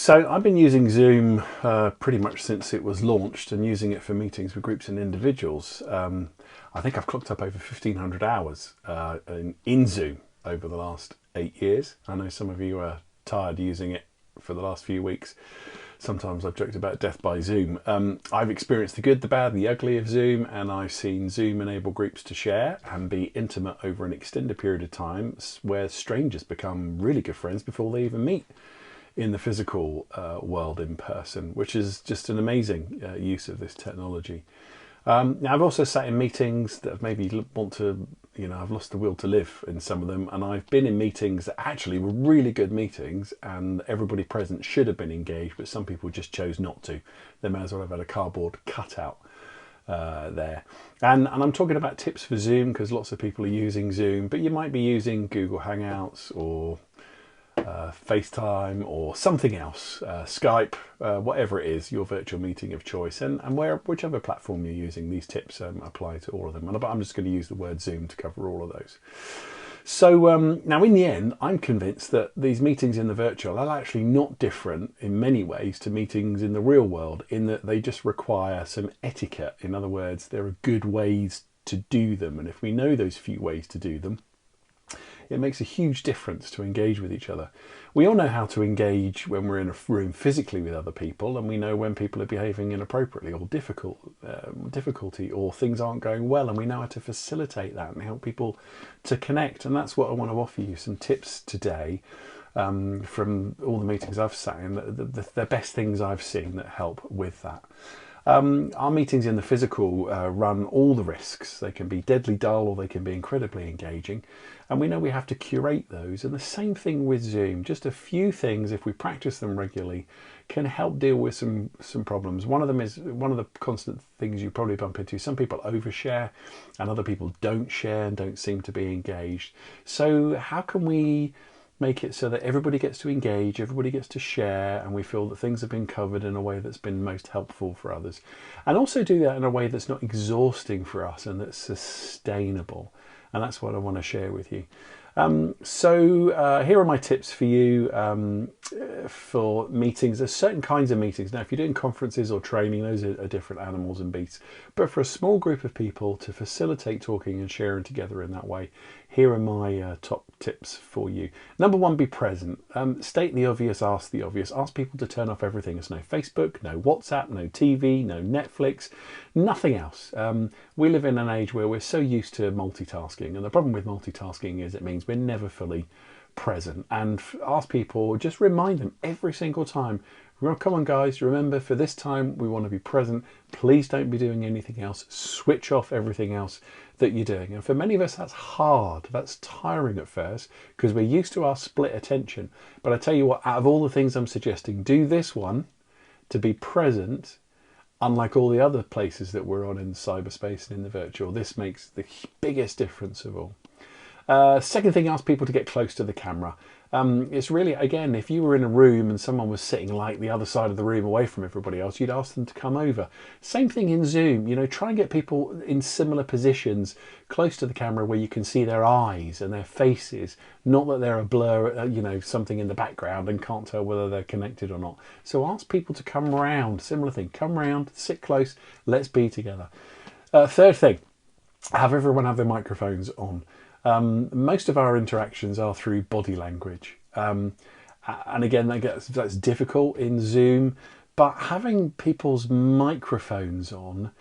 So I've been using Zoom pretty much since it was launched and using it for meetings with groups and individuals. I think I've clocked up over 1,500 hours in Zoom over the last 8 years. I know some of you are tired using it for the last few weeks. Sometimes I've joked about death by Zoom. I've experienced the good, the bad, the ugly of Zoom, and I've seen Zoom enable groups to share and be intimate over an extended period of time where strangers become really good friends before they even meet in the physical world in person, which is just an amazing use of this technology. Now, I've also sat in meetings that have maybe want to, I've lost the will to live in some of them, and I've been in meetings that actually were really good meetings and everybody present should have been engaged, but some people just chose not to. They may as well have had a cardboard cutout there. And I'm talking about tips for Zoom because lots of people are using Zoom, but you might be using Google Hangouts or FaceTime or something else, Skype, whatever it is, your virtual meeting of choice, and whichever platform you're using, these tips apply to all of them. And I'm just going to use the word Zoom to cover all of those. So now in the end, I'm convinced that these meetings in the virtual are actually not different in many ways to meetings in the real world, in that they just require some etiquette. In other words, there are good ways to do them. And if we know those few ways to do them, it makes a huge difference to engage with each other. We all know how to engage when we're in a room physically with other people, and we know when people are behaving inappropriately or difficulty or things aren't going well, and we know how to facilitate that and help people to connect. And that's what I want to offer you, some tips today from all the meetings I've sat in, the best things I've seen that help with that. Our meetings in the physical run all the risks. They can be deadly dull or they can be incredibly engaging, and we know we have to curate those. And the same thing with Zoom. Just a few things, if we practice them regularly, can help deal with some problems. One of them is one of the constant things you probably bump into. Some people overshare and other people don't share and don't seem to be engaged. So how can we make it so that everybody gets to engage, everybody gets to share, and we feel that things have been covered in a way that's been most helpful for others? And also do that in a way that's not exhausting for us and that's sustainable. And that's what I want to share with you. So here are my tips for you for meetings. There's certain kinds of meetings. Now, if you're doing conferences or training, those are different animals and beasts. But for a small group of people to facilitate talking and sharing together in that way, here are my top tips for you. Number one, be present. State the obvious, ask the obvious. Ask people to turn off everything. There's no Facebook, no WhatsApp, no TV, no Netflix, nothing else. We live in an age where we're so used to multitasking. And the problem with multitasking is it means we're never fully present. And ask people, just remind them every single time, come on guys, remember for this time we want to be present. Please don't be doing anything else. Switch off everything else that you're doing. And for many of us that's hard, that's tiring at first because we're used to our split attention. But I tell you what, out of all the things I'm suggesting, do this one, to be present. Unlike all the other places that we're on in cyberspace and in the virtual, this makes the biggest difference of all. Second thing, ask people to get close to the camera. It's really, again, if you were in a room and someone was sitting like the other side of the room away from everybody else, you'd ask them to come over. Same thing in Zoom, try and get people in similar positions close to the camera where you can see their eyes and their faces, not that they're a blur, something in the background and can't tell whether they're connected or not. So ask people to come around, similar thing, come around, sit close, let's be together. Third thing, have everyone have their microphones on. Most of our interactions are through body language. And again, that's difficult in Zoom, but having people's microphones on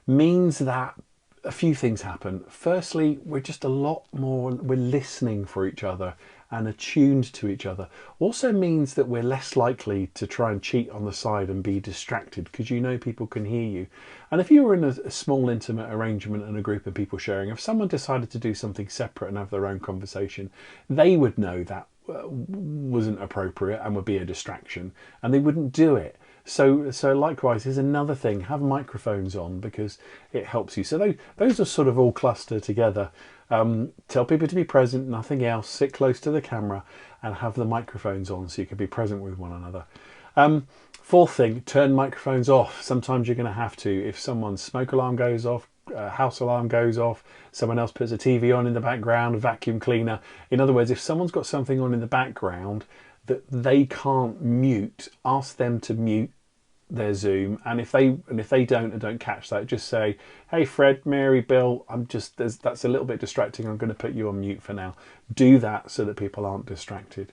means that a few things happen. Firstly, we're just a lot more, we're listening for each other and attuned to each other. Also means that we're less likely to try and cheat on the side and be distracted because people can hear you. And if you were in a small intimate arrangement and a group of people sharing, if someone decided to do something separate and have their own conversation, they would know that wasn't appropriate and would be a distraction and they wouldn't do it. So likewise, here's another thing, have microphones on because it helps you. So those are sort of all clustered together. Tell people to be present, nothing else, sit close to the camera and have the microphones on so you can be present with one another. Fourth thing, turn microphones off. Sometimes you're going to have to. If someone's smoke alarm goes off, house alarm goes off, someone else puts a TV on in the background, a vacuum cleaner. In other words, if someone's got something on in the background that they can't mute, ask them to mute their Zoom, and if they don't catch that, just say, hey Fred, Mary, Bill, that's a little bit distracting, I'm going to put you on mute for now. Do that so that people aren't distracted.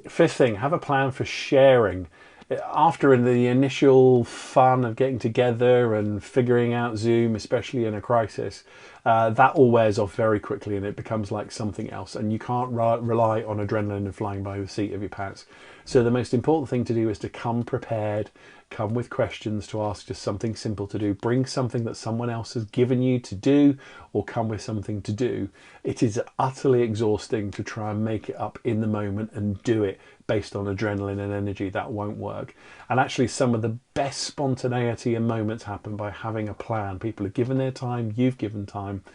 Fifth thing, have a plan for sharing. After the initial fun of getting together and figuring out Zoom, especially in a crisis, that all wears off very quickly and it becomes like something else, and you can't rely on adrenaline and flying by the seat of your pants. So the most important thing to do is to come prepared, come with questions to ask, just something simple to do. Bring something that someone else has given you to do, or come with something to do. It is utterly exhausting to try and make it up in the moment and do it based on adrenaline and energy. That won't work. And actually some of the best spontaneity and moments happen by having a plan. People have given their time, you've given time.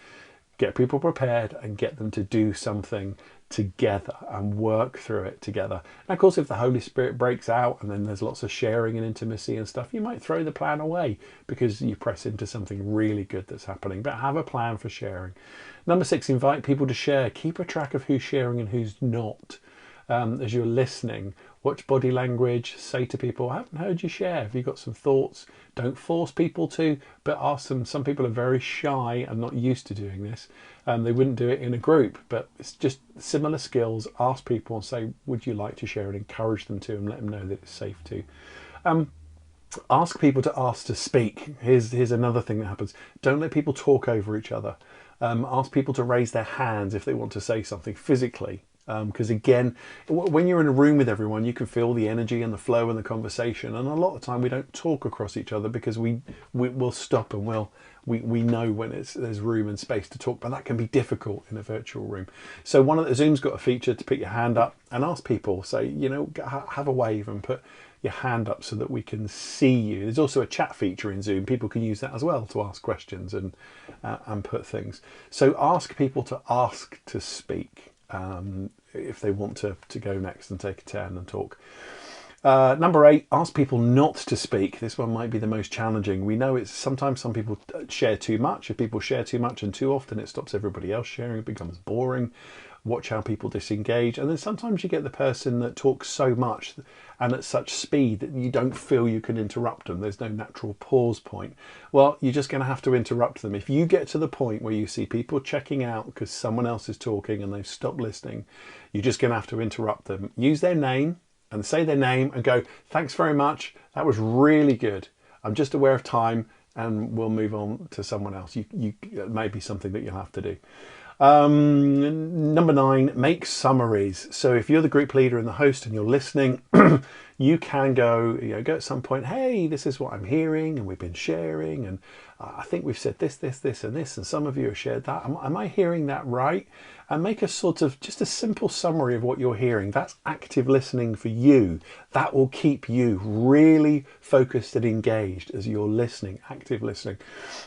Get people prepared and get them to do something together and work through it together. And of course, if the Holy Spirit breaks out and then there's lots of sharing and intimacy and stuff, you might throw the plan away because you press into something really good that's happening. But have a plan for sharing. Number 6, invite people to share. Keep a track of who's sharing and who's not. As you're listening, watch body language, say to people, I haven't heard you share. Have you got some thoughts? Don't force people to, but ask them. Some people are very shy and not used to doing this. They wouldn't do it in a group, but it's just similar skills. Ask people and say, would you like to share, and encourage them to, and let them know that it's safe to. Ask people to ask to speak. Here's another thing that happens. Don't let people talk over each other. Ask people to raise their hands if they want to say something physically. Because again, when you're in a room with everyone, you can feel the energy and the flow and the conversation, and a lot of the time we don't talk across each other because we'll stop and we know when there's room and space to talk, but that can be difficult in a virtual room. So Zoom's got a feature to put your hand up and ask people, say, have a wave and put your hand up so that we can see you. There's also a chat feature in Zoom. People can use that as well to ask questions and put things. So ask people to ask to speak. If they want to go next and take a turn and talk. Number 8, ask people not to speak. This one might be the most challenging. We know sometimes some people share too much. If people share too much and too often, it stops everybody else sharing. It becomes boring. Watch how people disengage. And then sometimes you get the person that talks so much and at such speed that you don't feel you can interrupt them. There's no natural pause point. Well, you're just going to have to interrupt them. If you get to the point where you see people checking out because someone else is talking and they've stopped listening, you're just going to have to interrupt them. Use their name and say their name and go, thanks very much. That was really good. I'm just aware of time, and we'll move on to someone else. It may be something that you'll have to do. Number 9, make summaries. So if you're the group leader and the host and you're listening, you can go at some point, hey, this is what I'm hearing, and we've been sharing, and I think we've said this, this, this, and this, and some of you have shared that. Am I hearing that right? And make a sort of just a simple summary of what you're hearing. That's active listening for you. That will keep you really focused and engaged as you're listening, active listening.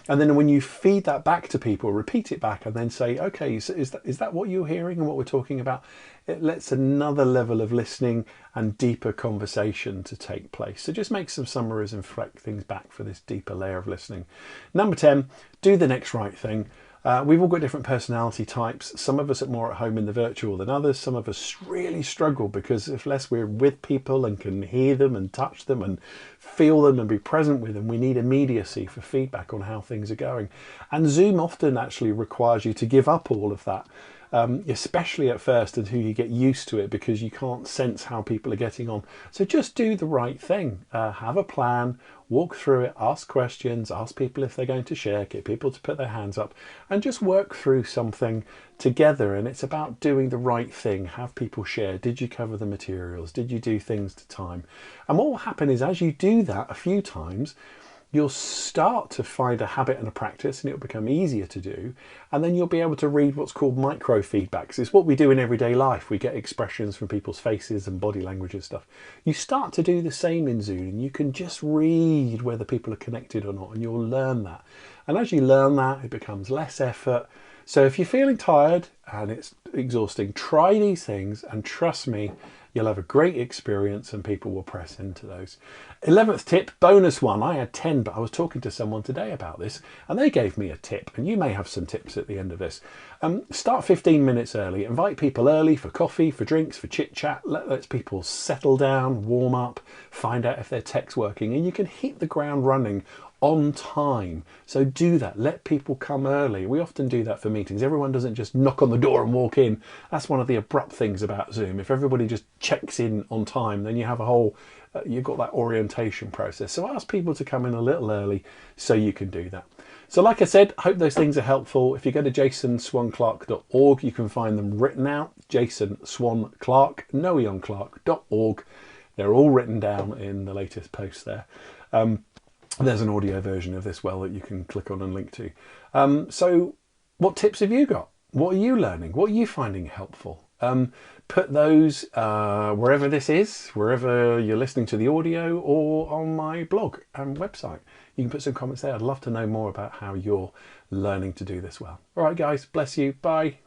And then when you feed that back to people, repeat it back and then say, okay, so is that what you're hearing and what we're talking about? It lets another level of listening and deeper conversation to take place. So just make some summaries and reflect things back for this deeper layer of listening. Number 10, do the next right thing. We've all got different personality types. Some of us are more at home in the virtual than others. Some of us really struggle because unless we're with people and can hear them and touch them and feel them and be present with them, we need immediacy for feedback on how things are going. And Zoom often actually requires you to give up all of that. Especially at first until you get used to it, because you can't sense how people are getting on. So just do the right thing. Have a plan, walk through it, ask questions, ask people if they're going to share, get people to put their hands up, and just work through something together. And it's about doing the right thing. Have people share. Did you cover the materials? Did you do things to time? And what will happen is as you do that a few times, you'll start to find a habit and a practice, and it'll become easier to do. And then you'll be able to read what's called micro feedbacks. It's what we do in everyday life. We get expressions from people's faces and body language and stuff. You start to do the same in Zoom, and you can just read whether people are connected or not, and you'll learn that. And as you learn that, it becomes less effort. So if you're feeling tired and it's exhausting, try these things, and trust me, You'll have a great experience and people will press into those. 11th tip, bonus one. I had 10, but I was talking to someone today about this and they gave me a tip, and you may have some tips at the end of this. Start 15 minutes early. Invite people early for coffee, for drinks, for chit chat. Let people settle down, warm up, find out if their tech's working, and you can hit the ground running on time. So do that. Let people come early. We often do that for meetings. Everyone doesn't just knock on the door and walk in. That's one of the abrupt things about Zoom. If everybody just checks in on time, then you have a whole you've got that orientation process. So ask people to come in a little early so you can do that. So like I said, I hope those things are helpful. If you go to jasonswanclark.org, you can find them written out. jasonswanclark.org. They're all written down in the latest post there. There's an audio version of this that you can click on and link to. So what tips have you got? What are you learning? What are you finding helpful? Put those wherever this is, wherever you're listening to the audio, or on my blog and website. You can put some comments there. I'd love to know more about how you're learning to do this well. All right, guys, bless you. Bye.